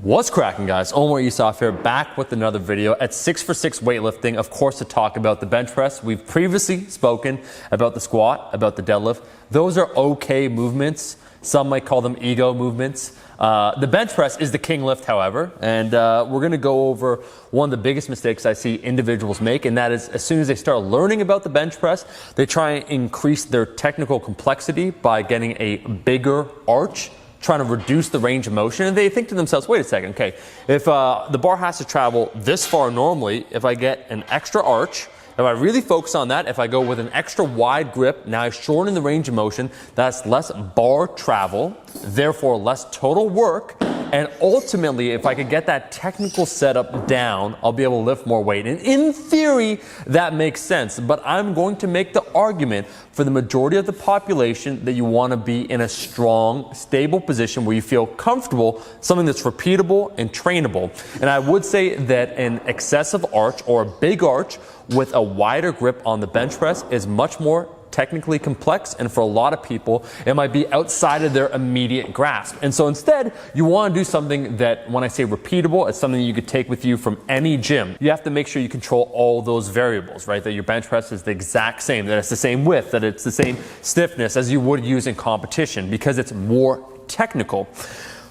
What's cracking, guys? Omar Yusuf here, back with another video at 6for6 weightlifting, of course, to talk about the bench press. We've previously spoken about the squat, about the deadlift. Those are okay movements. Some might call them ego movements. The bench press is the king lift, however, and we're going to go over one of the biggest mistakes I see individuals make, and that is as soon as they start learning about the bench press, they try and increase their technical complexity by getting a bigger arch, trying to reduce the range of motion, and they think to themselves, wait a second, okay, if the bar has to travel this far normally, if I get an extra arch, if I really focus on that, if I go with an extra wide grip, now I shorten the range of motion, that's less bar travel, therefore less total work, and ultimately, if I could get that technical setup down, I'll be able to lift more weight. And in theory, that makes sense, but I'm going to make the argument for the majority of the population that you want to be in a strong, stable position where you feel comfortable, something that's repeatable and trainable. And I would say that an excessive arch or a big arch with a wider grip on the bench press is much more technically complex, and for a lot of people it might be outside of their immediate grasp. And so instead you want to do something that, when I say repeatable, it's something you could take with you from any gym. You have to make sure you control all those variables, right? That your bench press is the exact same, that it's the same width, that it's the same stiffness as you would use in competition, because it's more technical.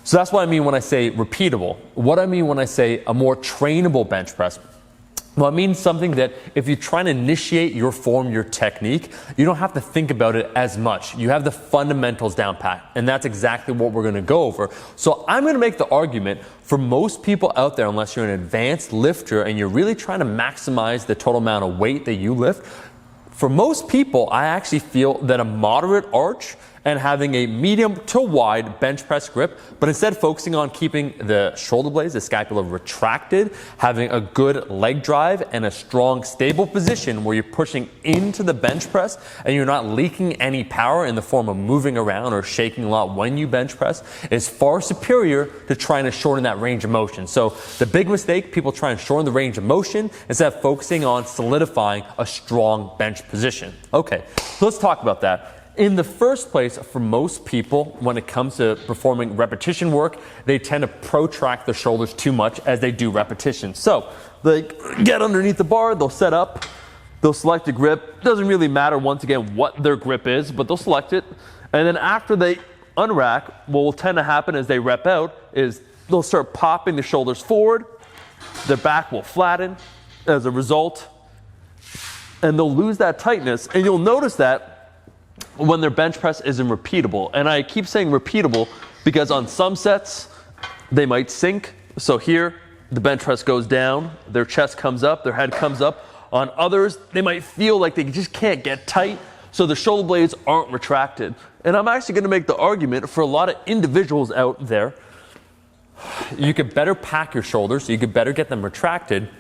So that's what I mean when I say repeatable. What I mean when I say a more trainable bench press, well, it means something that if you're trying to initiate your form, your technique, you don't have to think about it as much. You have the fundamentals down pat, and that's exactly what we're going to go over. So I'm going to make the argument for most people out there, unless you're an advanced lifter and you're really trying to maximize the total amount of weight that you lift, for most people, I actually feel that a moderate arch and having a medium to wide bench press grip, but instead focusing on keeping the shoulder blades, the scapula retracted, having a good leg drive and a strong, stable position where you're pushing into the bench press and you're not leaking any power in the form of moving around or shaking a lot when you bench press, is far superior to trying to shorten that range of motion. So the big mistake, people try and shorten the range of motion instead of focusing on solidifying a strong bench position. Okay, so let's talk about that. In the first place, for most people, when it comes to performing repetition work, they tend to protract their shoulders too much as they do repetition. So they get underneath the bar, they'll set up, they'll select a grip. Doesn't really matter, once again, what their grip is, but they'll select it. And then after they unrack, what will tend to happen as they rep out is they'll start popping the shoulders forward, their back will flatten as a result, and they'll lose that tightness. And you'll notice that when their bench press isn't repeatable. And I keep saying repeatable because on some sets they might sink. So here the bench press goes down, their chest comes up, their head comes up. On others, they might feel like they just can't get tight, so the shoulder blades aren't retracted. And I'm actually going to make the argument for a lot of individuals out there, you could better pack your shoulders, you could better get them retracted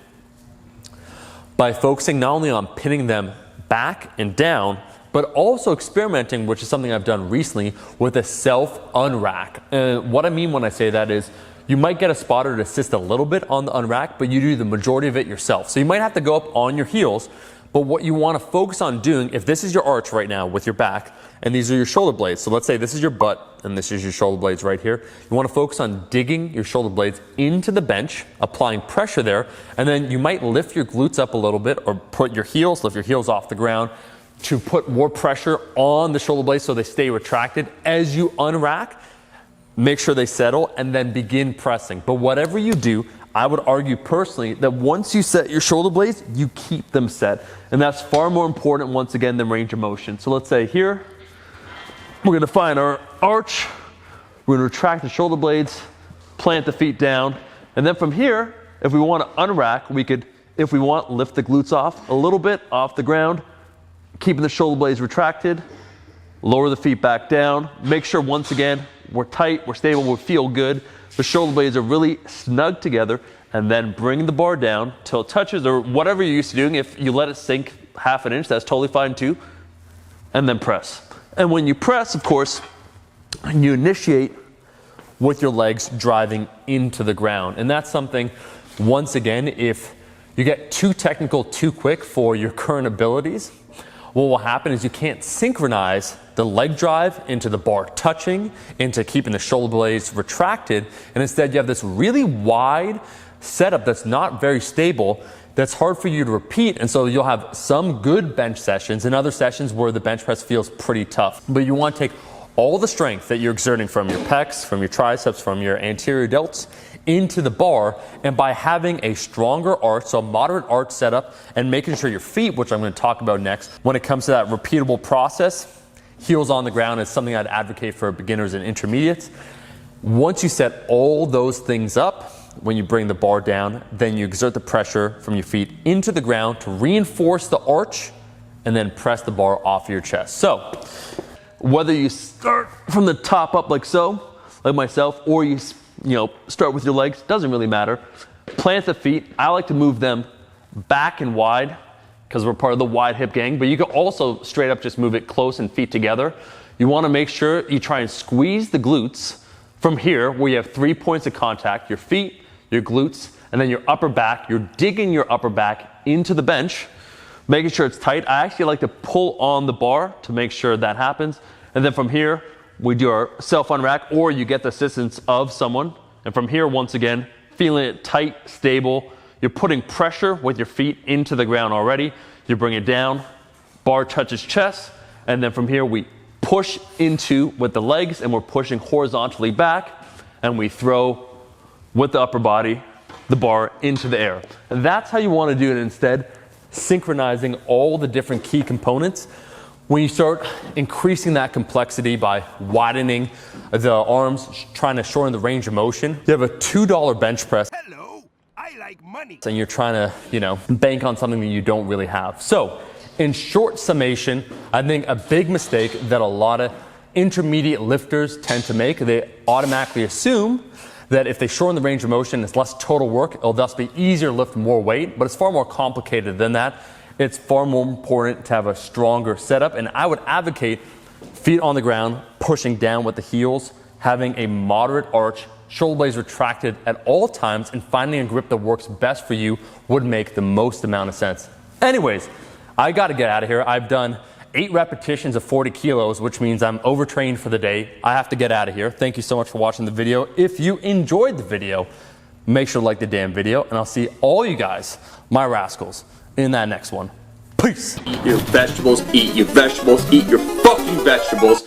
by focusing not only on pinning them back and down, but also experimenting, which is something I've done recently, with a self-unrack. And what I mean when I say that is, you might get a spotter to assist a little bit on the unrack, but you do the majority of it yourself. So you might have to go up on your heels, but what you want to focus on doing, if this is your arch right now with your back, and these are your shoulder blades, so let's say this is your butt, and this is your shoulder blades right here, you want to focus on digging your shoulder blades into the bench, applying pressure there, and then you might lift your glutes up a little bit, or put your heels, lift your heels off the ground, to put more pressure on the shoulder blades so they stay retracted. As you unrack, make sure they settle and then begin pressing. But whatever you do, I would argue personally that once you set your shoulder blades, you keep them set. And that's far more important, once again, than range of motion. So let's say here, we're going to find our arch, we're going to retract the shoulder blades, plant the feet down, and then from here, if we want to unrack, we could, if we want, lift the glutes off a little bit off the ground, keeping the shoulder blades retracted, lower the feet back down, make sure, once again, we're tight, we're stable, we feel good, the shoulder blades are really snug together, and then bring the bar down till it touches, or whatever you're used to doing. If you let it sink half an inch, that's totally fine too, and then press. And when you press, of course, you initiate with your legs driving into the ground. And that's something, once again, if you get too technical too quick for your current abilities, what will happen is you can't synchronize the leg drive into the bar touching, into keeping the shoulder blades retracted, and instead you have this really wide setup that's not very stable, that's hard for you to repeat, and so you'll have some good bench sessions and other sessions where the bench press feels pretty tough. But you want to take all the strength that you're exerting from your pecs, from your triceps, from your anterior delts into the bar, and by having a stronger arch, so a moderate arch setup, and making sure your feet, which I'm going to talk about next, when it comes to that repeatable process, heels on the ground is something I'd advocate for beginners and intermediates. Once you set all those things up, when you bring the bar down, then you exert the pressure from your feet into the ground to reinforce the arch and then press the bar off your chest. So whether you start from the top up like so, like myself, or you start with your legs, doesn't really matter. Plant the feet. I like to move them back and wide because we're part of the wide hip gang, but you can also straight up just move it close and feet together. You want to make sure you try and squeeze the glutes from here where you have 3 points of contact, your feet, your glutes, and then your upper back. You're digging your upper back into the bench, making sure it's tight. I actually like to pull on the bar to make sure that happens. And then from here, we do our self-unrack, or you get the assistance of someone. And from here, once again, feeling it tight, stable. You're putting pressure with your feet into the ground already. You bring it down, bar touches chest, and then from here, we push into with the legs, and we're pushing horizontally back, and we throw with the upper body, the bar into the air. And that's how you want to do it instead, synchronizing all the different key components. When you start increasing that complexity by widening the arms, trying to shorten the range of motion, you have a $2 bench press. Hello, I like money. And you're trying to, bank on something that you don't really have. So in short summation, I think a big mistake that a lot of intermediate lifters tend to make, they automatically assume that if they shorten the range of motion, it's less total work. It'll thus be easier to lift more weight, but it's far more complicated than that. It's far more important to have a stronger setup, and I would advocate feet on the ground, pushing down with the heels, having a moderate arch, shoulder blades retracted at all times, and finding a grip that works best for you would make the most amount of sense. Anyways, I gotta get out of here. I've done 8 repetitions of 40 kilos, which means I'm overtrained for the day. I have to get out of here. Thank you so much for watching the video. If you enjoyed the video, make sure to like the damn video, and I'll see all you guys, my rascals, in that next one. Peace. Eat your vegetables, eat your vegetables, eat your fucking vegetables.